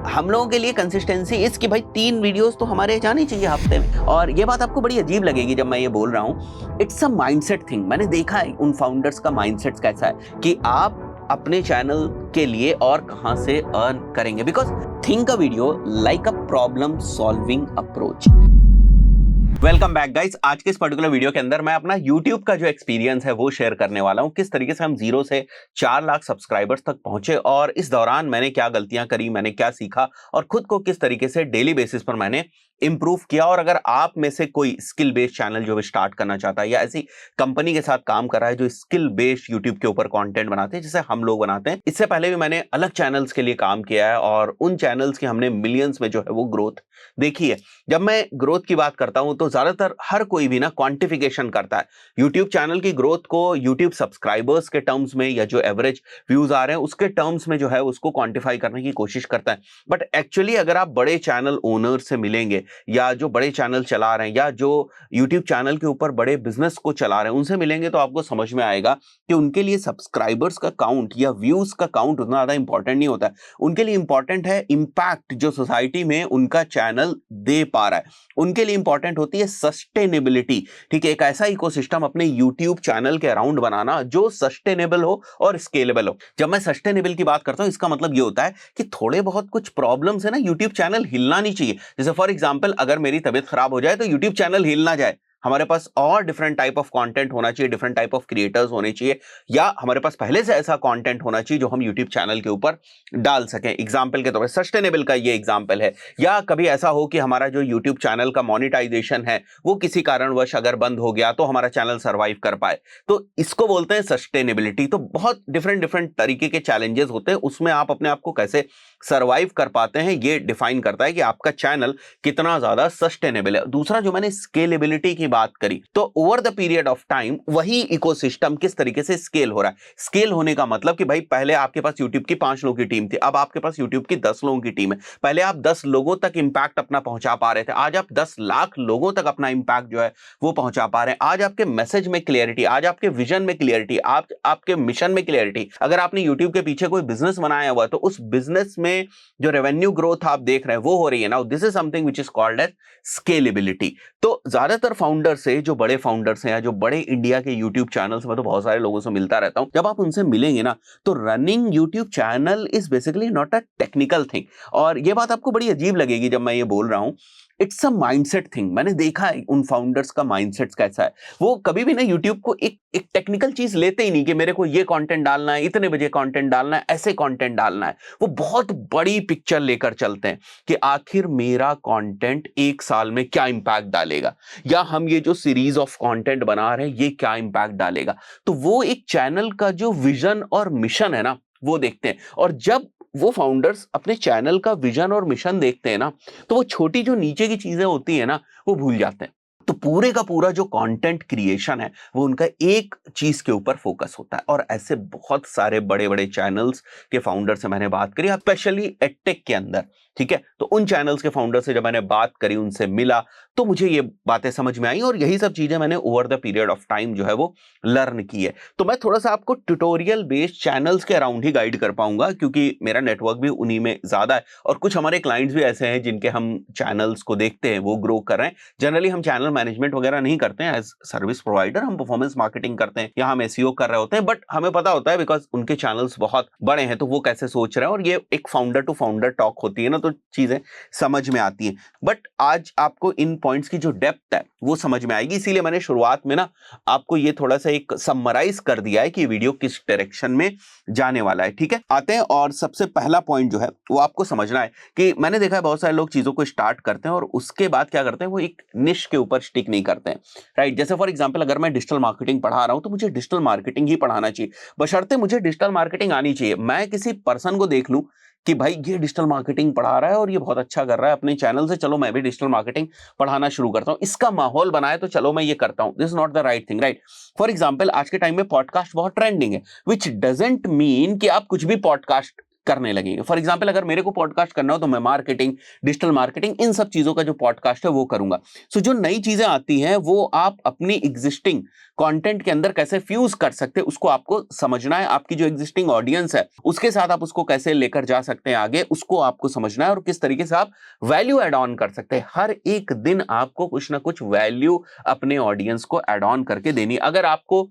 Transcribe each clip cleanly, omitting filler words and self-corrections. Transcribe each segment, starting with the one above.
हम लोगों के लिए कंसिस्टेंसी इस कि भाई 3 वीडियोस तो हमारे जाने चाहिए हफ्ते में। और ये बात आपको बड़ी अजीब लगेगी जब मैं ये बोल रहा हूँ। It's a mindset thing. मैंने देखा है उन फाउंडर्स का माइंडसेट कैसा है कि आप अपने चैनल के लिए और कहां से अर्न करेंगे। Because think a video like a problem solving approach. Welcome back guys. आज के इस पर्टिकुलर वीडियो के अंदर मैं अपना YouTube का जो एक्सपीरियंस है वो शेयर करने वाला हूं। किस तरीके से हम 0 से 4 लाख सब्सक्राइबर्स तक पहुंचे और इस दौरान मैंने क्या गलतियां करी, मैंने क्या सीखा और खुद को किस तरीके से डेली बेसिस पर मैंने इंप्रूव किया। और अगर आप में से कोई स्किल बेस्ड चैनल जो भी स्टार्ट करना चाहता है या ऐसी कंपनी के साथ काम कर रहा है जो स्किल बेस्ड यूट्यूब के ऊपर कंटेंट बनाते हैं जैसे हम लोग बनाते हैं, इससे पहले भी मैंने अलग चैनल्स के लिए काम किया है और उन चैनल्स की हमने मिलियंस में जो है वो ग्रोथ देखी है। जब मैं ग्रोथ की बात करता हूं तो ज्यादातर हर कोई भी ना क्वांटिफिकेशन करता है यूट्यूब चैनल की ग्रोथ को यूट्यूब सब्सक्राइबर्स के टर्म्स में या जो एवरेज व्यूज आ रहे हैं उसके टर्म्स में जो है उसको क्वांटिफाई करने की कोशिश करता है। बट एक्चुअली अगर आप बड़े चैनल ओनर से मिलेंगे या जो बड़े चैनल चला रहे हैं या जो यूट्यूब चैनल के ऊपर बड़े बिजनेस को चला रहे हैं उनसे मिलेंगे तो आपको समझ में आएगा कि उनके लिए सब्सक्राइबर्स का काउंट या व्यूज का काउंट उतना ज्यादा इंपॉर्टेंट नहीं होता है। उनके लिए इंपॉर्टेंट है इंपैक्ट जो सोसाइटी में उनका चैनल दे पा रहा है। उनके लिए इंपॉर्टेंट होती है सस्टेनेबिलिटी। ठीक है, एक ऐसा इकोसिस्टम अपने यूट्यूब चैनल के अराउंड बनाना जो सस्टेनेबल हो और स्केलेबल हो। जब मैं सस्टेनेबल की बात करता हूं इसका मतलब ये होता है कि थोड़े बहुत कुछ प्रॉब्लम्स है ना, यूट्यूब चैनल हिलना नहीं चाहिए। जैसे फॉर एग्जांपल अगर मेरी तबीयत खराब हो जाए तो यूट्यूब चैनल हिल ना जाए। हमारे पास और डिफरेंट टाइप ऑफ कंटेंट होना चाहिए, डिफरेंट टाइप ऑफ क्रिएटर्स होने चाहिए या हमारे पास पहले से ऐसा कंटेंट होना चाहिए जो हम यूट्यूब चैनल के ऊपर डाल सकें। एग्जांपल के तौर पर सस्टेनेबल का ये एग्जांपल है। या कभी ऐसा हो कि हमारा जो यूट्यूब चैनल का मोनेटाइजेशन है वो किसी कारणवश अगर बंद हो गया तो हमारा चैनल सर्वाइव कर पाए, तो इसको बोलते हैं सस्टेनेबिलिटी। तो बहुत डिफरेंट डिफरेंट तरीके के चैलेंजेस होते हैं, उसमें आप अपने आप को कैसे सर्वाइव कर पाते हैं ये डिफाइन करता है कि आपका चैनल कितना ज्यादा सस्टेनेबल है। दूसरा जो मैंने स्केलेबिलिटी की बात करी तो over the period of time वही इकोसिस्टम किस तरीके से स्केल हो रहा है। स्केल होने का मतलब कि भाई पहले आपके पास यूट्यूब की 5 लोगों की टीम थी, अब आपके पास यूट्यूब की 10 लोगों की टीम है। पहले आप 10 लोगों तक इंपैक्ट अपना पहुंचा पा रहे थे, आज आप 10 लाख लोगों तक अपना इंपैक्ट जो है वो पहुंचा पा रहे हैं। आज आपके मैसेज में क्लियरिटी, आज आपके विजन में क्लियरिटी, आपके मिशन में क्लियरिटी। अगर आपने यूट्यूब के पीछे कोई बिजनेस बनाया हुआ है तो उस बिजनेस में जो रेवेन्यू ग्रोथ आप देख रहे हैं वो हो रही है। Now this is something which is called as scalability. तो ज्यादातर फाउंडर्स से जो बड़े फाउंडर्स हैं या जो बड़े इंडिया के यूट्यूब चैनल्स में तो बहुत सारे लोगों से मिलता रहता हूं, जब आप उनसे मिलेंगे ना तो running YouTube channel is basically not a technical thing. और ये बात आपको बड़ी अजीब लगेगी जब मैं ये बोल रहा हूं। It's a mindset thing. मैंने देखा है उन फाउंडर्स का माइंडसेट कैसा है। वो कभी भी ना यूट्यूब को एक टेक्निकल चीज लेते ही नहीं कि मेरे को ये कंटेंट डालना है, इतने बजे कंटेंट डालना है, ऐसे कंटेंट डालना है। वो बहुत बड़ी पिक्चर लेकर चलते हैं कि आखिर मेरा कंटेंट 1 साल में क्या इंपैक्ट डालेगा या हम ये जो सीरीज ऑफ कंटेंट बना रहे हैं ये क्या इंपैक्ट डालेगा। तो वो एक चैनल का जो विजन और मिशन है ना वो देखते हैं। और जब वो फाउंडर्स अपने चैनल का विजन और मिशन देखते हैं ना तो वो छोटी जो नीचे की चीजें होती है ना वो भूल जाते हैं। तो पूरे का पूरा जो कंटेंट क्रिएशन है वो उनका एक चीज के ऊपर फोकस होता है। और ऐसे बहुत सारे बड़े बड़े चैनल्स के फाउंडर से मैंने बात करी, स्पेशली एडटेक के अंदर। ठीक है, तो उन चैनल्स के फाउंडर से जब मैंने बात करी, उनसे मिला, तो मुझे ये बातें समझ में आई और यही सब चीजें मैंने over the period of time जो है वो लर्न की है। तो मैं थोड़ा सा आपको ट्यूटोरियल बेस्ड चैनल्स के अराउंड ही गाइड कर पाऊंगा क्योंकि मेरा नेटवर्क भी उन्हीं में ज्यादा है और कुछ हमारे क्लाइंट्स भी ऐसे हैं जिनके हम चैनल्स को देखते हैं वो ग्रो कर रहे हैं। जनरली हम चैनल मैनेजमेंट वगैरह नहीं करते हैं एज सर्विस प्रोवाइडर, हम परफॉर्मेंस मार्केटिंग करते हैं या हम एसईओ कर रहे होते हैं। बट हमें पता होता है बिकॉज उनके चैनल्स बहुत बड़े हैं तो वो कैसे सोच रहे हैं और ये एक फाउंडर टू फाउंडर टॉक होती है ना तो चीजें समझ में आती हैं। बट आज आपको इन पॉइंट्स की जो डेप्थ है वो समझ में आएगी, इसीलिए मैंने शुरुआत में ना आपको ये थोड़ा सा एक समराइज कर दिया है कि वीडियो किस डायरेक्शन में जाने वाला है। ठीक है, आते हैं और सबसे पहला पॉइंट जो है वो आपको समझना है कि मैंने देखा है बहुत सारे लोग चीजों को स्टार्ट करते हैं और उसके बाद क्या करते हैं वो एक निश के ऊपर स्टिक नहीं करते हैं। राइट, जैसे फॉर एग्जांपल अगर मैं डिजिटल मार्केटिंग पढ़ा रहा हूं तो मुझे डिजिटल मार्केटिंग ही पढ़ाना चाहिए, बशर्ते मुझे डिजिटल मार्केटिंग आनी चाहिए। मैं किसी पर्सन को देख लूं कि भाई ये डिजिटल मार्केटिंग पढ़ा रहा है और ये बहुत अच्छा कर रहा है अपने चैनल से, चलो मैं भी डिजिटल मार्केटिंग पढ़ाना शुरू करता हूं, इसका माहौल बनाए तो चलो मैं ये करता हूं। This is not the right thing. Right, for example आज के टाइम में पॉडकास्ट बहुत ट्रेंडिंग है, विच डजंट मीन कि आप कुछ भी पॉडकास्ट करने लगेंगे। फॉर एग्जाम्पल अगर मेरे को पॉडकास्ट करना हो तो मैं मार्केटिंग, डिजिटल मार्केटिंग, इन सब चीजों का जो पॉडकास्ट है वो करूंगा। सो जो नई चीजें आती हैं वो आप अपनी एग्जिस्टिंग कंटेंट के अंदर कैसे फ्यूज कर सकते हैं उसको आपको समझना है। आपकी जो एग्जिस्टिंग ऑडियंस है उसके साथ आप उसको कैसे लेकर जा सकते हैं आगे, उसको आपको समझना है और किस तरीके से आप वैल्यू एड ऑन कर सकते हैं। हर एक दिन आपको कुछ ना कुछ वैल्यू अपने ऑडियंस को एड ऑन करके देनी। अगर आपको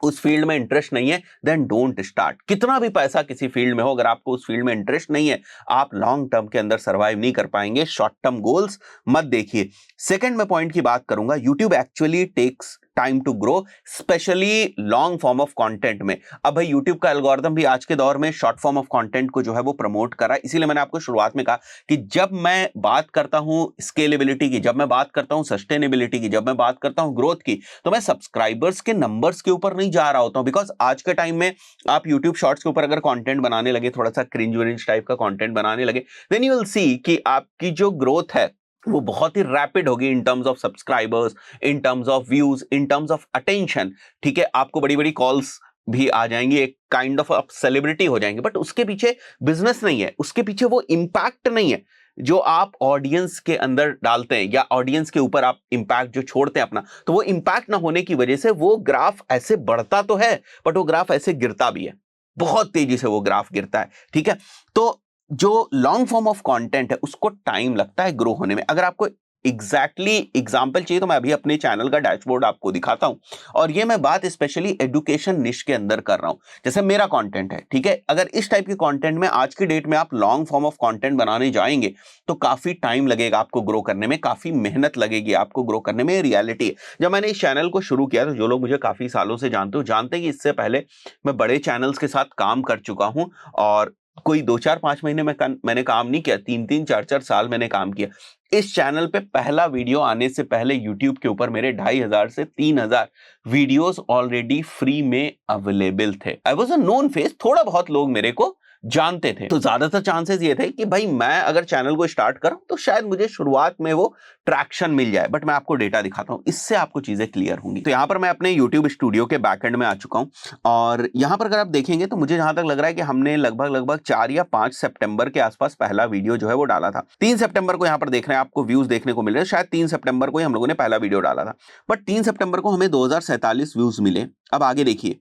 उस फील्ड में इंटरेस्ट नहीं है देन डोंट स्टार्ट। कितना भी पैसा किसी फील्ड में हो, अगर आपको उस फील्ड में इंटरेस्ट नहीं है आप लॉन्ग टर्म के अंदर सर्वाइव नहीं कर पाएंगे। शॉर्ट टर्म गोल्स मत देखिए। सेकंड में पॉइंट की बात करूंगा, YouTube actually takes time to grow, specially long form of content में। अब भाई यूट्यूब का एल्गोरिथम भी आज के दौर में शॉर्ट फॉर्म ऑफ कंटेंट को जो है वो प्रमोट कर रहा है। इसीलिए मैंने आपको शुरुआत में कहा कि जब मैं बात करता हूं स्केलेबिलिटी की, जब मैं बात करता हूं सस्टेनेबिलिटी की, जब मैं बात करता हूं ग्रोथ की, तो मैं सब्सक्राइबर्स के नंबर्स के ऊपर नहीं जा रहा होता हूं। बिकॉज आज के टाइम में आप यूट्यूब शॉर्ट्स के ऊपर अगर कंटेंट बनाने लगे, थोड़ा सा क्रिंज विंज टाइप का कंटेंट बनाने लगे, देन यू विल सी कि आपकी जो ग्रोथ है वो बहुत ही रैपिड होगी in terms of subscribers, in terms of views, in terms of attention. ठीक है, आपको बड़ी बड़ी कॉल्स भी आ जाएंगी, एक काइंड ऑफ आप सेलिब्रिटी हो जाएंगे, बट उसके पीछे बिजनेस नहीं है, उसके पीछे वो इंपैक्ट नहीं है जो आप ऑडियंस के अंदर डालते हैं या ऑडियंस के ऊपर आप इंपैक्ट जो छोड़ते हैं अपना। तो वो इंपैक्ट ना होने की वजह से वो ग्राफ ऐसे बढ़ता तो है बट वो ग्राफ ऐसे गिरता भी है, बहुत तेजी से वो ग्राफ गिरता है। ठीक है, तो जो लॉन्ग फॉर्म ऑफ कंटेंट है उसको टाइम लगता है ग्रो होने में। अगर आपको एग्जैक्टली एग्जाम्पल चाहिए तो मैं अभी अपने चैनल का डैशबोर्ड आपको दिखाता हूं, और ये मैं बात स्पेशली एजुकेशन निश के अंदर कर रहा हूं। जैसे मेरा कंटेंट है, ठीक है, अगर इस टाइप के कंटेंट में आज की डेट में आप लॉन्ग फॉर्म ऑफ कंटेंट बनाने जाएंगे तो काफी टाइम लगेगा आपको ग्रो करने में, काफी मेहनत लगेगी आपको ग्रो करने में। रियलिटी है, जब मैंने इस चैनल को शुरू किया तो जो लोग मुझे काफी सालों से जानते हो जानते हैं कि इससे पहले मैं बड़े चैनल्स के साथ काम कर चुका हूं, और कोई 2-4-5 महीने में मैंने काम नहीं किया, 3-3 4-4 साल मैंने काम किया। इस चैनल पे पहला वीडियो आने से पहले YouTube के ऊपर मेरे 2500 से 3000 वीडियोस ऑलरेडी फ्री में अवेलेबल थे। I was a known face, थोड़ा बहुत लोग मेरे को जानते थे, तो ज्यादातर चांसेस ये थे कि भाई मैं अगर चैनल को स्टार्ट करूं तो शायद मुझे शुरुआत में वो ट्रैक्शन मिल जाए। बट मैं आपको डेटा दिखाता हूं, इससे आपको चीजें क्लियर होंगी। तो यहां पर मैं अपने YouTube स्टूडियो के बैकएंड में आ चुका हूं, और यहां पर अगर आप देखेंगे तो मुझे जहां तक लग रहा है कि हमने लगभग 4 या 5 सितंबर के आसपास पहला वीडियो जो है वो डाला था। 3 सितंबर को यहां पर देख रहे हैं आपको व्यूज देखने को मिल रहे हैं, शायद 3 सितंबर को ही हम लोगों ने पहला वीडियो डाला था, बट 3 सितंबर को हमें 2047 व्यूज मिले। अब आगे देखिए,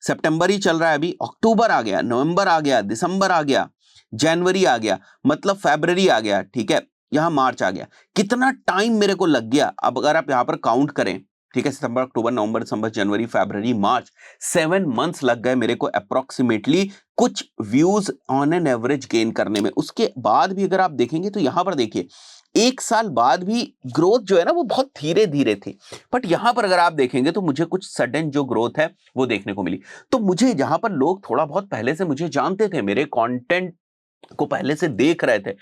सितंबर ही चल रहा है, अभी अक्टूबर आ गया, नवंबर आ गया, दिसंबर आ गया, जनवरी आ गया, मतलब फरवरी आ गया, ठीक है, यहां मार्च आ गया। कितना टाइम मेरे को लग गया, अब अगर आप यहां पर काउंट करें, ठीक है, सितंबर, अक्टूबर, नवंबर, दिसंबर, जनवरी, फरवरी, मार्च, 7 मंथ्स लग गए मेरे को अप्रोक्सीमेटली कुछ views on an average gain करने में। उसके बाद भी अगर आप देखेंगे तो यहां पर देखिए 1 साल बाद भी ग्रोथ जो है ना वो बहुत धीरे धीरे थी, बट यहां पर अगर आप देखेंगे तो मुझे कुछ सडन जो ग्रोथ है वो देखने को मिली। तो मुझे जहां पर लोग थोड़ा बहुत पहले से मुझे जानते थे, मेरे कंटेंट को पहले से देख रहे थे,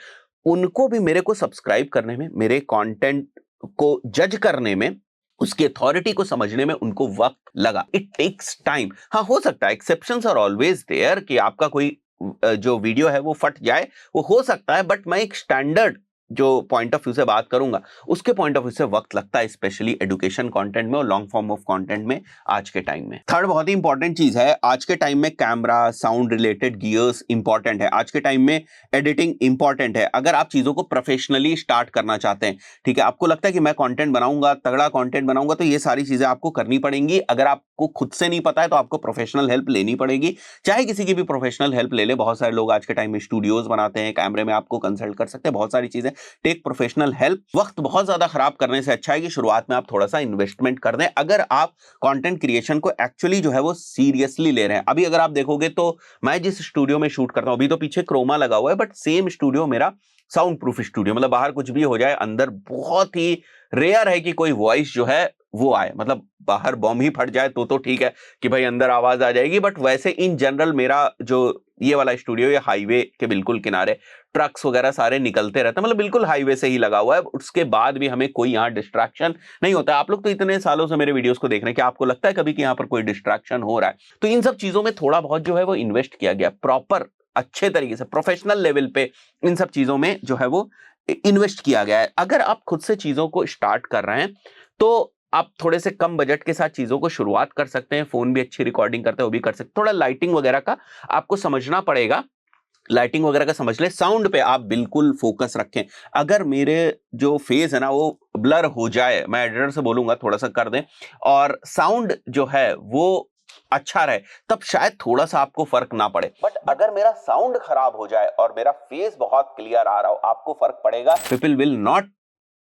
उनको भी मेरे को सब्सक्राइब करने में, मेरे कंटेंट को जज करने में, उसकी अथॉरिटी को समझने में उनको वक्त लगा। It takes time. हाँ, हो सकता है एक्सेप्शंस आर ऑलवेज देयर कि आपका कोई जो वीडियो है वो फट जाए, वो हो सकता है, बट मैं एक स्टैंडर्ड जो पॉइंट ऑफ व्यू से बात करूंगा उसके पॉइंट ऑफ व्यू से वक्त लगता है, स्पेशली एजुकेशन कंटेंट में और लॉन्ग फॉर्म ऑफ कंटेंट में आज के टाइम में। थर्ड बहुत ही इंपॉर्टेंट चीज है, आज के टाइम में camera, sound related gears important है। आज के टाइम में एडिटिंग इंपॉर्टेंट है। अगर आप चीजों को प्रोफेशनली स्टार्ट करना चाहते हैं, ठीक है, आपको लगता है कि मैं कंटेंट बनाऊंगा, तगड़ा कंटेंट बनाऊंगा, तो ये सारी चीजें आपको करनी पड़ेंगी। अगर आपको खुद से नहीं पता है तो आपको प्रोफेशनल हेल्प लेनी पड़ेगी, चाहे किसी की भी प्रोफेशनल हेल्प ले ले। बहुत सारे लोग आज के टाइम में स्टूडियोज बनाते हैं, कैमरे में आपको कंसल्ट कर सकते हैं, बहुत सारी चीजें। Take professional help. वक्त बहुत ज्यादा खराब करने से अच्छा है कि शुरुआत में आप थोड़ा सा इन्वेस्टमेंट कर दें, अगर आप कंटेंट क्रिएशन को एक्चुअली जो है वो सीरियसली ले रहे हैं। अभी अगर आप देखोगे तो मैं जिस स्टूडियो में शूट करता हूं, अभी तो पीछे क्रोमा लगा हुआ है, बट सेम स्टूडियो मेरा साउंड प्रूफ स्टूडियो, मतलब बाहर कुछ भी हो जाए, अंदर बहुत ही रेयर है कि कोई वॉइस जो है वो आए। मतलब बाहर बॉम्ब ही फट जाए तो ठीक है कि भाई अंदर आवाज आ जाएगी, बट वैसे इन जनरल मेरा जो ये वाला स्टूडियो, ये हाईवे के बिल्कुल किनारे, ट्रक्स वगैरह सारे निकलते रहते हैं, मतलब बिल्कुल हाईवे से ही लगा हुआ है। उसके बाद भी हमें कोई यहाँ डिस्ट्रैक्शन नहीं होता। आप लोग तो इतने सालों से मेरे वीडियोस को देख रहे हैं कि आपको लगता है कभी कि यहाँ पर कोई डिस्ट्रैक्शन हो रहा है? तो इन सब चीजों में थोड़ा बहुत जो है वो इन्वेस्ट किया गया, प्रॉपर अच्छे तरीके से प्रोफेशनल लेवल पे इन सब चीजों में जो है वो इन्वेस्ट किया गया है। अगर आप खुद से चीजों को स्टार्ट कर रहे हैं तो आप थोड़े से कम बजट के साथ चीजों को शुरुआत कर सकते हैं। फोन भी अच्छी रिकॉर्डिंग करते हैं वो भी कर सकते हैं। थोड़ा लाइटिंग वगैरह का आपको समझना पड़ेगा, लाइटिंग वगैरह का समझ ले, साउंड पे आप बिल्कुल फोकस रखें। अगर मेरे जो फेस है ना वो ब्लर हो जाए, मैं एडिटर से बोलूंगा थोड़ा सा कर दें, और साउंड जो है वो अच्छा रहे, तब शायद थोड़ा सा आपको फर्क ना पड़े। बट अगर मेरा साउंड खराब हो जाए और मेरा फेस बहुत क्लियर आ रहा हो, आपको फर्क पड़ेगा। People will not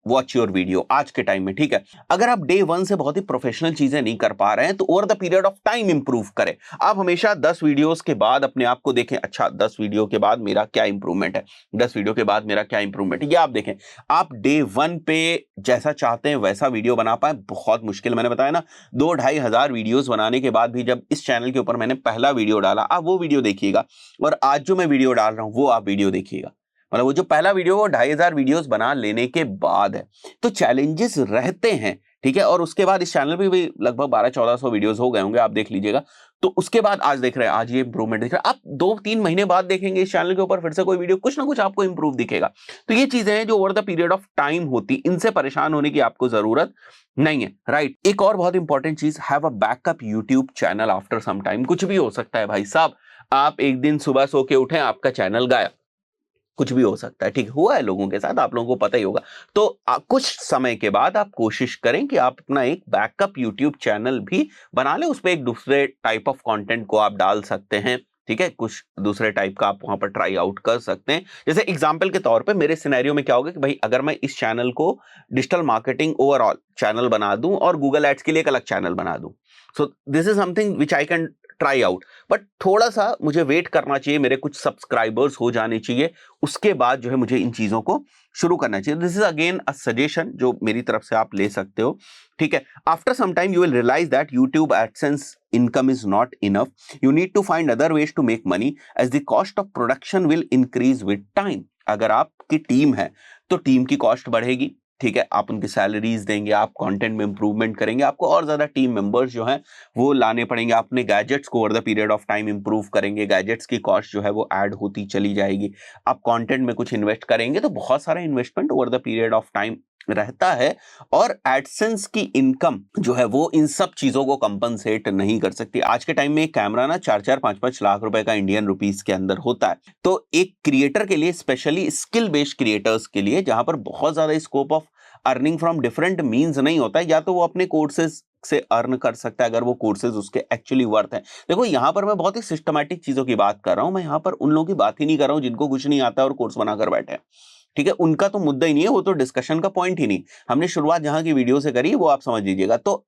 watch your video आज के टाइम में, ठीक है। अगर आप डे वन से बहुत ही प्रोफेशनल चीजें नहीं कर पा रहे हैं तो over the period of time improve करें। आप हमेशा 10 वीडियोस के बाद अपने आप को देखें, अच्छा 10 वीडियो के बाद मेरा क्या इंप्रूवमेंट है, 10 वीडियो के बाद मेरा क्या इंप्रूवमेंट है, ये आप देखें। आप डे वन पे जैसा चाहते हैं वैसा वीडियो बना पाए, बहुत मुश्किल। मैंने बताया ना, 2-2.5 हजार वीडियोस बनाने के बाद भी जब इस चैनल के ऊपर मैंने पहला वीडियो डाला, आप वो वीडियो देखिएगा और आज जो मैं वीडियो डाल रहा हूं वो आप वीडियो देखिएगा। मतलब वो जो पहला वीडियो वो 2.5 हजार वीडियोस बना लेने के बाद है। तो चैलेंजेस रहते हैं, ठीक है। और उसके बाद इस चैनल पे भी लगभग 1200-1400 वीडियोस हो गए होंगे, आप देख लीजिएगा। तो उसके बाद आज देख रहे हैं, आज ये इंप्रूवमेंट दिख रहा है। आप 2-3 महीने बाद देखेंगे इस चैनल के ऊपर फिर से कोई वीडियो, कुछ ना कुछ आपको इंप्रूव दिखेगा। तो ये चीजें हैं जो over the period of time होती, इनसे परेशान होने की आपको जरूरत नहीं है, राइट। एक और बहुत इंपॉर्टेंट चीज, have a backup YouTube channel after some time. कुछ भी हो सकता है भाई साहब, आप एक दिन सुबह सो के उठे, आपका चैनल गायब, कुछ भी हो सकता है, ठीक। हुआ है लोगों के साथ, आप लोगों को पता ही होगा। तो कुछ समय के बाद आप कोशिश करें कि आप अपना एक बैकअप यूट्यूब चैनल भी बना लें, उस पर एक दूसरे टाइप ऑफ कंटेंट को आप डाल सकते हैं, ठीक है। कुछ दूसरे टाइप का आप वहां पर ट्राई आउट कर सकते हैं। जैसे एग्जांपल के तौर पे मेरे सिनेरियो में क्या होगा कि भाई अगर मैं इस चैनल को डिजिटल मार्केटिंग ओवरऑल चैनल बना दूं और गूगल एड्स के लिए एक अलग चैनल बना दूं, so this is something which I can try out. But थोड़ा सा मुझे वेट करना चाहिए, मेरे कुछ सब्सक्राइबर्स हो जाने चाहिए, उसके बाद जो है मुझे इन चीजों को शुरू करना चाहिए। This is again a suggestion जो मेरी तरफ से आप ले सकते हो, ठीक है। After some time you will realise that YouTube AdSense income is not enough. You need to find other ways to make money as the cost of production will increase with time. अगर आपकी team है तो team की cost बढ़ेगी, ठीक है। आप उनकी सैलरीज देंगे, आप कंटेंट में इंप्रूवमेंट करेंगे, आपको और ज्यादा टीम मेंबर्स जो हैं वो लाने पड़ेंगे। आप अपने गैजेट्स को over the period of time improve करेंगे, गैजेट्स की कॉस्ट जो है वो ऐड होती चली जाएगी। आप कंटेंट में कुछ इन्वेस्ट करेंगे, तो बहुत सारा investment over the period of time रहता है। और एडसेंस की इनकम जो है वो इन सब चीजों को कंपनसेट नहीं कर सकती। आज के टाइम में एक कैमरा ना 4-4, 5-5 लाख रुपए का इंडियन रुपीस के अंदर होता है। तो एक क्रिएटर के लिए, स्पेशली स्किल बेस्ड क्रिएटर्स के लिए, जहां पर बहुत ज्यादा scope of earning from different means नहीं होता है, या तो वो अपने कोर्सेज से अर्न कर सकता है अगर वो कोर्सेज उसके एक्चुअली वर्थ है। देखो यहाँ पर मैं बहुत ही सिस्टमैटिक चीजों की बात कर रहा हूं, मैं यहाँ पर उन लोगों की बात ही नहीं कर रहा हूं जिनको कुछ नहीं आता और कोर्स बनाकर बैठे हैं, ठीक है। उनका तो मुद्दा ही नहीं है, वो तो डिस्कशन का पॉइंट ही नहीं। हमने शुरुआत जहां की वीडियो से करी वो आप समझ लीजिएगा। तो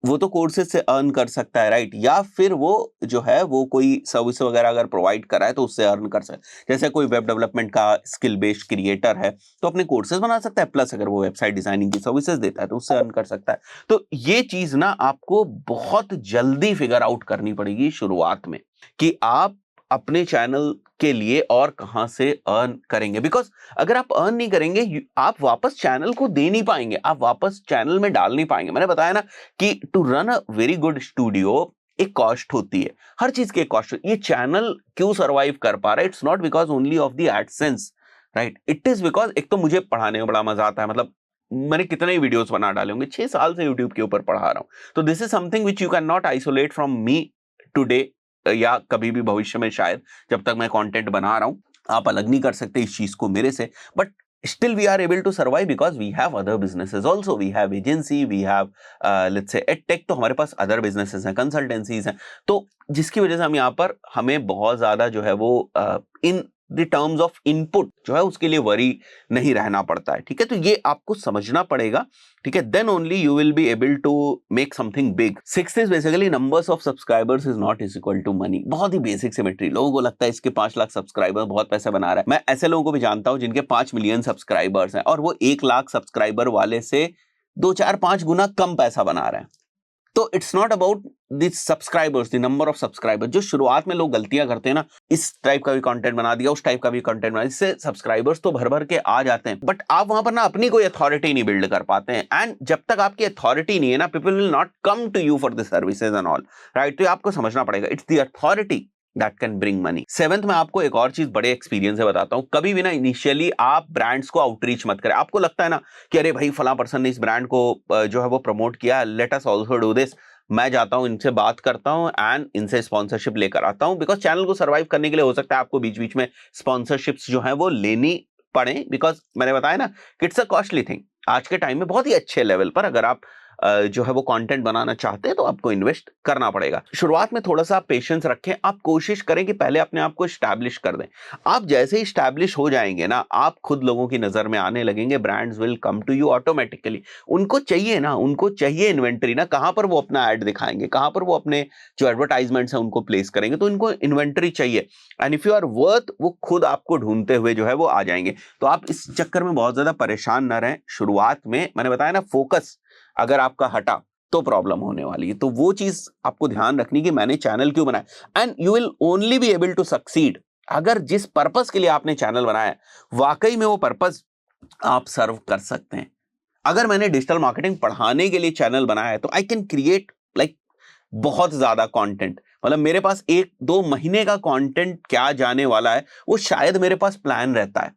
वो तो कोर्सेज से अर्न कर सकता है, राइट। या फिर वो जो है वो कोई सर्विस वगैरह अगर प्रोवाइड कराए तो उससे अर्न कर सकता है। जैसे कोई वेब डेवलपमेंट का स्किल बेस्ड क्रिएटर है तो अपने कोर्सेज बना सकता है, प्लस अगर वो वेबसाइट डिजाइनिंग की सर्विसेज देता है तो उससे अर्न कर सकता है। तो ये चीज ना आपको बहुत जल्दी फिगर आउट करनी पड़ेगी शुरुआत में कि आप अपने चैनल के लिए और कहां से अर्न करेंगे। बिकॉज अगर आप अर्न नहीं करेंगे, आप वापस चैनल को दे नहीं पाएंगे, आप वापस चैनल में डाल नहीं पाएंगे। मैंने बताया ना कि to run a very good studio एक कॉस्ट होती है, हर चीज की एक कॉस्ट। ये चैनल क्यों सर्वाइव कर पा रहा है, it's not because only of the AdSense, right. It is because एक तो मुझे पढ़ाने में बड़ा मजा आता है, मतलब मैंने कितने ही वीडियोस बना डाले होंगे, 6 साल से यूट्यूब के ऊपर पढ़ा रहा हूं। तो this is something which you can not isolate from me today, या कभी भी भविष्य में, शायद जब तक मैं कंटेंट बना रहा हूं, आप अलग नहीं कर सकते इस चीज को मेरे से। But still we are able to survive because we have other businesses also, we have agency, we have let's say edtech, तो हमारे पास other businesses हैं, consultancies हैं, तो जिसकी वजह से हम यहाँ पर, हमें बहुत ज्यादा जो है वो in the terms of input जो है उसके लिए वरी नहीं रहना पड़ता है, ठीक है। तो ये आपको समझना पड़ेगा, ठीक है। Then only you will be able to make something big. Sixth is basically numbers of subscribers is not is equal to money. बहुत ही बेसिक सिमेट्री। लोगों को लगता है इसके 5 लाख सब्सक्राइबर बहुत पैसे बना रहा है। मैं ऐसे लोगों को भी जानता हूं जिनके 5 मिलियन सब्सक्राइबर्स हैं और वो 1 लाख सब्सक्राइबर वाले से 2-4-5 गुना कम पैसा बना रहे हैं। तो it's not about the subscribers, the number of subscribers. जो शुरुआत में लोग गलतियां करते हैं ना, इस टाइप का भी कंटेंट बना दिया, उस टाइप का भी कंटेंट बना, इससे सब्सक्राइबर्स तो भर भर के आ जाते हैं, बट आप वहां पर ना अपनी कोई अथॉरिटी नहीं बिल्ड कर पाते हैं। एंड जब तक आपकी अथॉरिटी नहीं है ना, people will not come to you for the services and all, right. तो आपको समझना पड़ेगा, it's the authority that can bring money. 7th में आपको एक और चीज बड़े एक्सपीरियंस से बताता हूं, कभी भी ना इनिशियली आप ब्रांड्स को आउटरीच मत करें। आपको लगता है ना कि अरे भाई फला पर्सन ने इस ब्रांड को जो है वो प्रमोट किया, let us also do this. मैं जाता हूं, इनसे बात करता हूं एंड इनसे स्पॉन्सरशिप लेकर आता हूं, बिकॉज चैनल को सर्वाइव करने के लिए हो सकता है आपको बीच बीच में स्पॉन्सरशिप्स जो है वो लेनी पड़े, बिकॉज मैंने बताया ना कि इट्स अ कॉस्टली थिंग। आज के टाइम में बहुत ही अच्छे लेवल पर अगर आप जो है वो कंटेंट बनाना चाहते हैं तो आपको इन्वेस्ट करना पड़ेगा। शुरुआत में थोड़ा सा आप पेशेंस रखें, आप कोशिश करें कि पहले अपने आप को स्टैब्लिश कर दें। आप जैसे ही स्टैब्लिश हो जाएंगे ना, आप खुद लोगों की नजर में आने लगेंगे, brands will come to you automatically. उनको चाहिए ना, उनको चाहिए इन्वेंटरी ना, कहां पर वो अपना ऐड दिखाएंगे, कहां पर वो अपने जो एडवर्टाइजमेंट्स है उनको प्लेस करेंगे, तो इनको इन्वेंटरी चाहिए। And if you are worth, वो खुद आपको ढूंढते हुए जो है वो आ जाएंगे। तो आप इस चक्कर में बहुत ज्यादा परेशान ना रहें। शुरुआत में मैंने बताया ना, फोकस अगर आपका हटा तो प्रॉब्लम होने वाली है। तो वो चीज आपको ध्यान रखनी कि मैंने चैनल क्यों बनाया, and you will only be able to succeed अगर जिस पर्पस के लिए आपने चैनल बनाया वाकई में वो पर्पस आप सर्व कर सकते हैं। अगर मैंने डिजिटल मार्केटिंग पढ़ाने के लिए चैनल बनाया है तो आई कैन क्रिएट लाइक बहुत ज्यादा कंटेंट, मतलब मेरे पास 1-2 महीने का कंटेंट क्या जाने वाला है वो शायद मेरे पास प्लान रहता है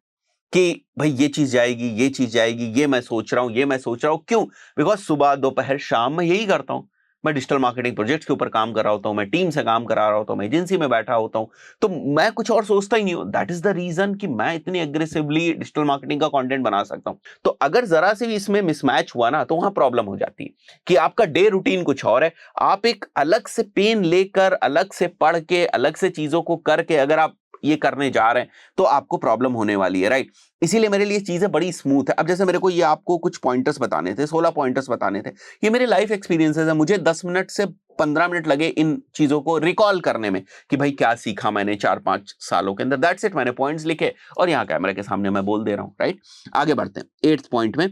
कि भाई ये चीज जाएगी, ये चीज जाएगी, ये मैं सोच रहा हूं, ये मैं सोच रहा हूं। क्यों? बिकॉज सुबह दोपहर शाम मैं यही करता हूं। मैं डिजिटल मार्केटिंग प्रोजेक्ट्स के ऊपर काम कर रहा होता हूं, मैं टीम से काम करा रहा होता हूं, मैं एजेंसी में बैठा होता हूं, तो मैं कुछ और सोचता ही नहीं हूं। दैट इज द रीजन कि मैं इतनी एग्रेसिवली डिजिटल मार्केटिंग का कंटेंट बना सकता हूं। तो अगर जरा से भी इसमें मिसमैच हुआ ना, तो वहां प्रॉब्लम हो जाती है कि आपका डे रूटीन कुछ और है। आप एक अलग से पेन लेकर, अलग से पढ़ के, अलग से चीजों को करके अगर आप ये करने जा रहे हैं तो आपको प्रॉब्लम होने वाली है, राइट? इसीलिए मेरे लिए चीजें बड़ी स्मूथ है। अब जैसे मेरे को ये आपको कुछ पॉइंटर्स बताने थे, 16 पॉइंटर्स बताने थे, ये मेरे लाइफ एक्सपीरियंसेस है। मुझे 10 मिनट से 15 मिनट लगे इन चीजों को रिकॉल करने में कि भाई क्या सीखा मैंने 4-5 सालों के अंदर। दैट्स इट, मैंने पॉइंट्स लिखे और यहाँ कैमरे के सामने मैं बोल दे रहा हूँ, राइट? आगे बढ़ते हैं 8th पॉइंट में।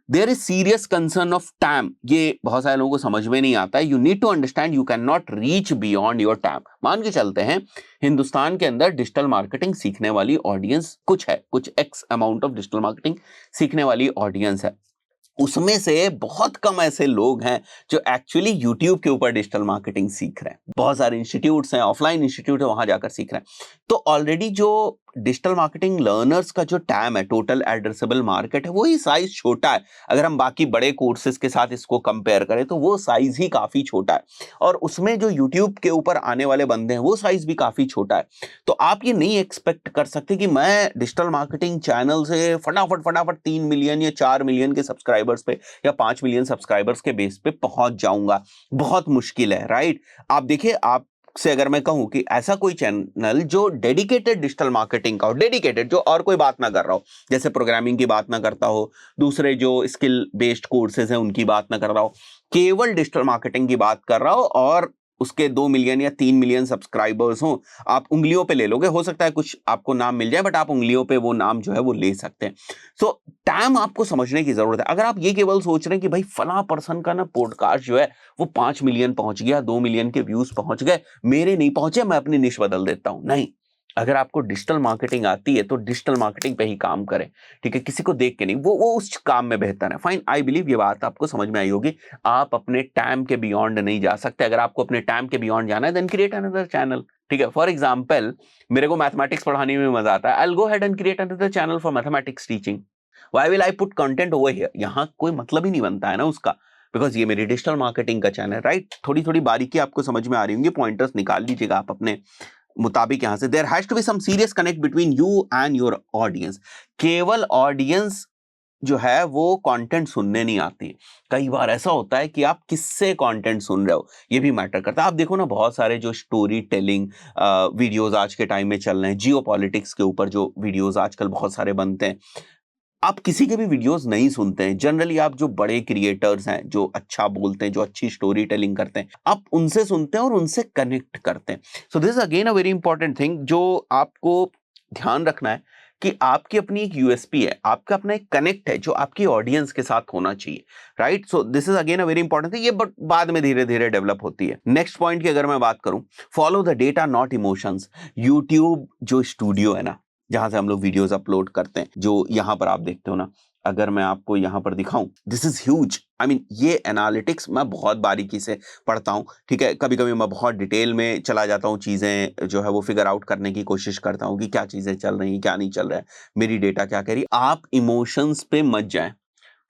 There is serious concern of time. ये बहुत सारे लोगों को समझ में नहीं आता है। You need to understand you can not reach beyond your time. मान के चलते हैं हिंदुस्तान के अंदर डिजिटल मार्केटिंग सीखने वाली ऑडियंस कुछ है, कुछ x amount of digital marketing सीखने वाली ऑडियंस है। उसमें से बहुत कम ऐसे लोग हैं जो एक्चुअली यूट्यूब के ऊपर डिजिटल मार्केटिंग सीख रहे हैं। बहुत सारे इंस्टीट्यूट्स हैं, ऑफलाइन इंस्टीट्यूट है, वहां जाकर सीख रहे हैं। तो ऑलरेडी जो डिजिटल मार्केटिंग लर्नर्स का जो टैम है, टोटल एड्रेसेबल मार्केट है, वही साइज छोटा है। अगर हम बाकी बड़े कोर्सेज के साथ इसको कंपेयर करें तो वो साइज ही काफी छोटा है, और उसमें जो यूट्यूब के ऊपर आने वाले बंदे हैं वो साइज भी काफी छोटा है। तो आप ये नहीं एक्सपेक्ट कर सकते कि मैं डिजिटल मार्केटिंग चैनल से फटाफट फटाफट 3 मिलियन या 4 मिलियन के सब्सक्राइबर्स पे या 5 मिलियन सब्सक्राइबर्स के बेस पे पहुंच जाऊंगा। बहुत मुश्किल है, राइट? आप देखिए, आप से अगर मैं कहूं कि ऐसा कोई चैनल जो डेडिकेटेड डिजिटल मार्केटिंग का हो, डेडिकेटेड, जो और कोई बात ना कर रहा हो, जैसे प्रोग्रामिंग की बात ना करता हो, दूसरे जो स्किल बेस्ड कोर्सेज हैं उनकी बात ना कर रहा हो, केवल डिजिटल मार्केटिंग की बात कर रहा हो और उसके 2 मिलियन या 3 मिलियन सब्सक्राइबर्स हो, आप उंगलियों पे ले लोगे। हो सकता है कुछ आपको नाम मिल जाए, बट आप उंगलियों पे वो नाम जो है वो ले सकते हैं। सो टाइम आपको समझने की जरूरत है। अगर आप ये केवल सोच रहे हैं कि भाई फला पर्सन का ना पॉडकास्ट जो है वो 5 मिलियन पहुंच गया, 2 मिलियन के व्यूज पहुंच गए, मेरे नहीं पहुंचे, मैं अपनी निश बदल देता हूं, नहीं। अगर आपको डिजिटल मार्केटिंग आती है तो डिजिटल मार्केटिंग पे ही काम करें, ठीक है? किसी को देख के नहीं, वो उस काम में बेहतर है। फाइन, आई बिलीव ये बात आपको समझ में आई होगी। आप अपने टाइम के बियॉन्ड नहीं जा सकते। अगर आपको अपने टाइम के बियॉन्ड जाना है देन क्रिएट अनदर चैनल, ठीक है? फॉर एग्जाम्पल, मेरे को मैथमेटिक्स पढ़ाने में मजा आता है, I will go ahead and create another channel for mathematics teaching. Why will I put content over here? यहाँ कोई मतलब ही नहीं बनता है ना उसका, बिकॉज ये मेरी डिजिटल मार्केटिंग का चैनल, राइट? थोड़ी थोड़ी बारीकी आपको समझ में आ रही होंगी, पॉइंटर्स निकाल लीजिएगा आप अपने मुताबिक यहां से। There has to be some serious connect between you and your audience. केवल ऑडियंस जो है वो कंटेंट सुनने नहीं आती है। कई बार ऐसा होता है कि आप किससे कंटेंट सुन रहे हो ये भी मैटर करता है। आप देखो ना, बहुत सारे जो स्टोरी टेलिंग वीडियोस आज के टाइम में चल रहे हैं, जियो पॉलिटिक्स के ऊपर जो वीडियोस आजकल बहुत सारे बनते हैं, आप किसी के भी वीडियोस नहीं सुनते हैं। जनरली आप जो बड़े क्रिएटर्स हैं, जो अच्छा बोलते हैं, जो अच्छी स्टोरी टेलिंग करते हैं, आप उनसे सुनते हैं और उनसे कनेक्ट करते हैं। So this is again a very important thing जो आपको ध्यान रखना है कि आपकी अपनी एक यूएसपी है, आपका अपना एक कनेक्ट है जो आपकी ऑडियंस के साथ होना चाहिए, right? So this is again a very important thing. ये बट बाद में धीरे धीरे डेवलप होती है। नेक्स्ट पॉइंट की अगर मैं बात करूं, follow the data not emotions. YouTube जो स्टूडियो है ना, जहां से हम लोग वीडियोस अपलोड करते हैं, जो यहां पर आप देखते हो ना, अगर मैं आपको यहां पर दिखाऊं, this is huge. I mean, ये एनालिटिक्स मैं बहुत बारीकी से पढ़ता हूं, ठीक है? कभी कभी मैं बहुत डिटेल में चला जाता हूं, चीजें जो है वो फिगर आउट करने की कोशिश करता हूं कि क्या चीजें चल रही हैं, क्या नहीं चल रहा है, मेरी डेटा क्या कह रही है। आप इमोशंस पे मत जाएं,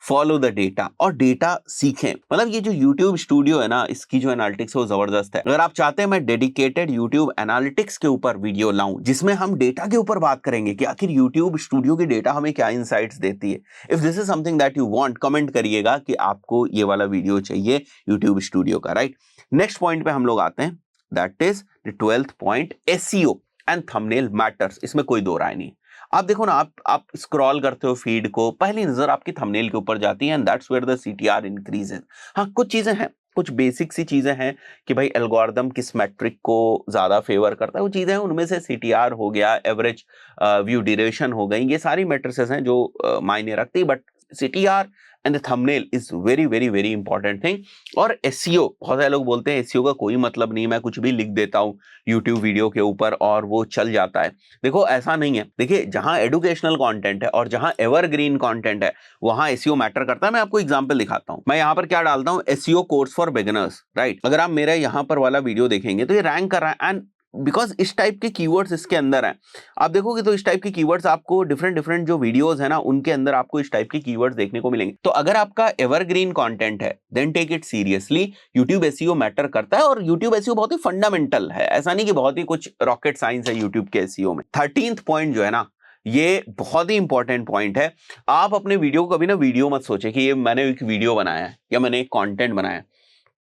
फॉलो द डेटा और डेटा सीखें। मतलब ये जो YouTube स्टूडियो है ना, इसकी जो एनालिटिक्स है वो जबरदस्त है। अगर आप चाहते हैं मैं डेडिकेटेड YouTube एनालिटिक्स के ऊपर वीडियो लाऊं जिसमें हम डेटा के ऊपर बात करेंगे कि आखिर YouTube स्टूडियो की डेटा हमें क्या इनसाइट्स देती है, if this is something that you want, comment करिएगा कि आपको ये वाला वीडियो चाहिए YouTube स्टूडियो का, राइट। नेक्स्ट पॉइंट पे हम लोग आते हैं, that is the 12th point, SEO and thumbnail matters. इसमें कोई दो राय नहीं। आप देखो ना, आप स्क्रॉल करते हो फीड को, पहली नजर आपकी थंबनेल के ऊपर जाती है and that's where the CTR increases. हाँ, कुछ चीजें हैं, कुछ बेसिक सी चीजें हैं कि भाई एल्गोरिदम किस मैट्रिक को ज्यादा फेवर करता है, वो चीजें हैं। उनमें से CTR हो गया, एवरेज व्यू ड्यूरेशन हो गई, ये सारी मैट्रिसेस हैं जो मायने रखती है। But CTR and the thumbnail is very very very important thing. और SEO, बहुत सारे लोग बोलते हैं SEO का कोई मतलब नहीं, मैं कुछ भी लिख देता हूँ YouTube वीडियो के ऊपर और वो चल जाता है। देखो ऐसा नहीं है। देखिए, जहां एजुकेशनल कंटेंट है और जहां एवरग्रीन कंटेंट है वहां SEO मैटर करता है। मैं आपको एग्जांपल दिखाता हूं। मैं यहां पर क्या डालता हूं, SEO course for beginners, right. अगर आप मेरा यहां पर वाला वीडियो देखेंगे तो ये रैंक कर रहा है, एंड बिकॉज इस टाइप के कीवर्ड्स इसके अंदर हैं। आप देखोगे तो इस टाइप के कीवर्ड्स आपको डिफरेंट जो वीडियोस है ना उनके अंदर आपको इस टाइप के कीवर्ड्स देखने को मिलेंगे। तो अगर आपका एवरग्रीन कंटेंट है then take it seriously. YouTube SEO matter करता है और YouTube SEO बहुत ही फंडामेंटल है, ऐसा नहीं कि बहुत ही कुछ रॉकेट साइंस है YouTube के SEO में। 13th पॉइंट जो है ना, ये बहुत ही इंपॉर्टेंट पॉइंट है। आप अपने वीडियो को कभी ना वीडियो मत सोचे कि ये मैंने एक वीडियो बनाया है या मैंने एक कंटेंट बनाया है।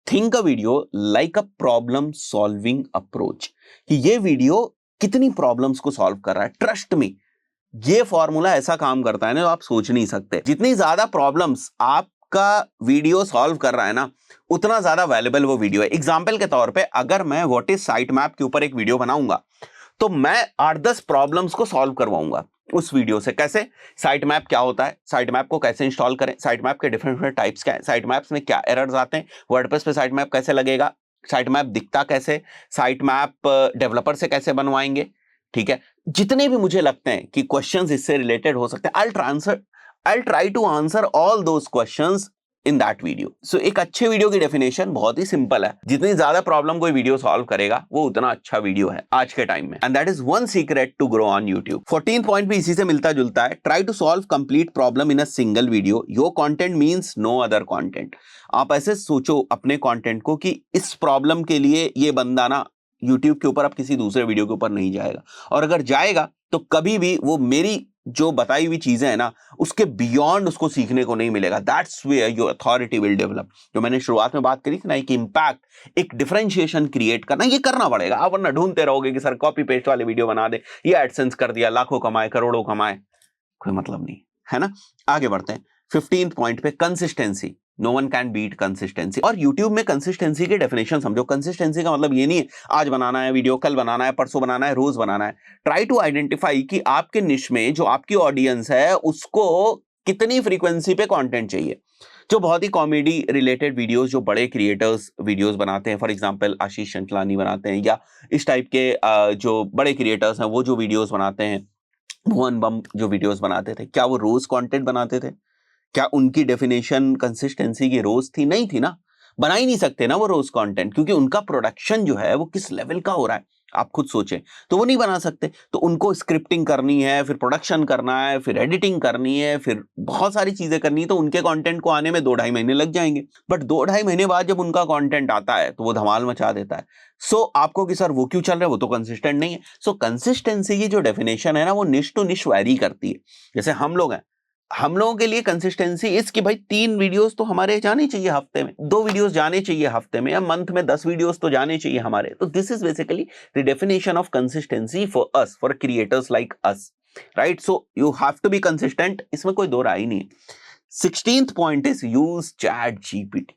Think a video like a problem solving approach, कि ये वीडियो कितनी प्रॉब्लम्स को सॉल्व कर रहा है। ट्रस्ट मी, ये फॉर्मूला ऐसा काम करता है ना, आप सोच नहीं सकते। जितनी ज्यादा प्रॉब्लम्स आपका वीडियो सॉल्व कर रहा है ना, उतना ज्यादा वैल्यूएबल वो वीडियो है। एग्जांपल के तौर पे अगर मैं व्हाट इज साइट मैप के ऊपर एक वीडियो बनाऊंगा तो मैं 8-10 प्रॉब्लम्स को सॉल्व करवाऊंगा उस वीडियो से। कैसे? साइट मैप क्या होता है, साइट मैप को कैसे इंस्टॉल करें, साइट मैप के डिफरेंट टाइप्स क्या है, साइट मैप्स में क्या एरर्स आते हैं, वर्डप्रेस पे साइट मैप कैसे लगेगा, साइट मैप दिखता कैसे, साइट मैप डेवलपर से कैसे बनवाएंगे। ठीक है, जितने भी मुझे लगते हैं कि क्वेश्चंस इससे रिलेटेड हो सकते हैं, I try to answer all those questions in that video. So एक अच्छे वीडियो की डेफिनेशन बहुत ही सिंपल है, जितनी ज्यादा प्रॉब्लम कोई वीडियो सॉल्व करेगा वो उतना अच्छा वीडियो है आज के टाइम में, and that is one secret to grow on YouTube. 14th point भी इसी से मिलता जुलता है, try to solve complete problem in a single video, your content means no other content. आप ऐसे सोचो अपने कंटेंट को कि इस प्रॉब्लम के लिए ये बंदा ना यूट्यूब के ऊपर अब किसी दूसरे वीडियो के ऊपर नहीं जाएगा, और अगर जाएगा तो कभी भी वो मेरी जो बताई हुई चीजें हैं ना उसके बियॉन्ड उसको सीखने को नहीं मिलेगा। That's where your authority will develop. जो मैंने शुरुआत में बात करी थी ना, एक इंपैक्ट, एक डिफरेंशिएशन क्रिएट करना, ये करना पड़ेगा। आप वरना ढूंढते रहोगे कि सर कॉपी पेस्ट वाले वीडियो बना दे, ये एडसेंस कर दिया, लाखों कमाए करोड़ों कमाए, कोई मतलब नहीं है ना। आगे बढ़ते हैं 15th पॉइंट पे, consistency. No one can beat consistency. और YouTube में कंसिस्टेंसी की डेफिनेशन समझो। कंसिस्टेंसी का मतलब ये नहीं है आज बनाना है वीडियो, कल बनाना है, परसों बनाना है, रोज बनाना है। ट्राई टू आइडेंटिफाई कि आपके निश में जो आपकी ऑडियंस है उसको कितनी फ्रीक्वेंसी पे कंटेंट चाहिए। जो बहुत ही कॉमेडी रिलेटेड वीडियोस जो बड़े क्रिएटर्स वीडियोस बनाते हैं, फॉर एग्जांपल आशीष चंचलानी बनाते हैं, या इस टाइप के जो बड़े क्रिएटर्स हैं वो जो वीडियोस बनाते हैं, भुवन बम जो वीडियोस बनाते थे, क्या वो रोज कंटेंट बनाते थे? क्या उनकी डेफिनेशन कंसिस्टेंसी की रोज थी? नहीं थी ना। बना ही नहीं सकते ना वो रोज कंटेंट, क्योंकि उनका प्रोडक्शन जो है वो किस लेवल का हो रहा है आप खुद सोचें, तो वो नहीं बना सकते। तो उनको स्क्रिप्टिंग करनी है, फिर प्रोडक्शन करना है, फिर एडिटिंग करनी है, फिर बहुत सारी चीजें करनी है, तो उनके कंटेंट को आने में 2-2.5 महीने लग जाएंगे। बट 2-2.5 महीने बाद जब उनका कंटेंट आता है तो वो धमाल मचा देता है। सो आपको कि सर वो क्यों चल रहा है, वो तो कंसिस्टेंट नहीं है। सो कंसिस्टेंसी की जो डेफिनेशन है ना वो निश टू निश वैरी करती है। जैसे हम लोग हैं, हम लोगों के लिए कंसिस्टेंसी इस कि भाई 3 वीडियोस तो हमारे जाने चाहिए हफ्ते में, 2 वीडियोस जाने चाहिए हफ्ते में, या मंथ में 10 वीडियोस तो जाने चाहिए हमारे। तो this is basically the definition of consistency for us, for creators like us, right. So you have to be consistent, इसमें कोई दो राय ही नहीं है। 16th point is use chat GPT.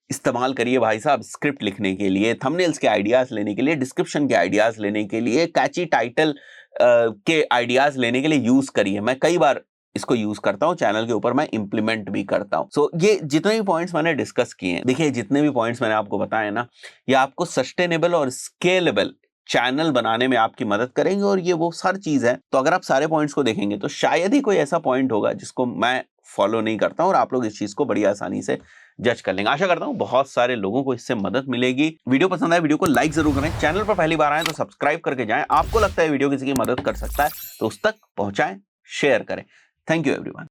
इस्तेमाल करिए भाई साहब स्क्रिप्ट लिखने के लिए, थंबनेल्स के आइडियाज लेने के लिए, डिस्क्रिप्शन के आइडियाज लेने के लिए, कैची टाइटल के आइडियाज लेने के लिए यूज करिए। मैं कई बार इसको यूज करता हूं, चैनल के ऊपर मैं इंप्लीमेंट भी करता हूं। सो ये जितने भी पॉइंट्स मैंने डिस्कस किए हैं, देखिए जितने भी पॉइंट्स मैंने आपको बताए ना, ये आपको सस्टेनेबल और स्केलेबल चैनल बनाने में आपकी मदद करेंगे, और ये वो सारी चीज है। तो अगर आप सारे पॉइंट्स को देखेंगे तो शायद ही कोई ऐसा पॉइंट होगा जिसको मैं फॉलो नहीं करता हूं, और आप लोग इस चीज को बड़ी आसानी से जज कर लेंगे। आशा करता हूं बहुत सारे लोगों को इससे मदद मिलेगी। वीडियो पसंद आए वीडियो को लाइक जरूर करें, चैनल पर पहली बार आए तो सब्सक्राइब करके जाएं। आपको लगता है वीडियो किसी की मदद कर सकता है तो उस तक पहुंचाएं, शेयर करें। Thank you everyone.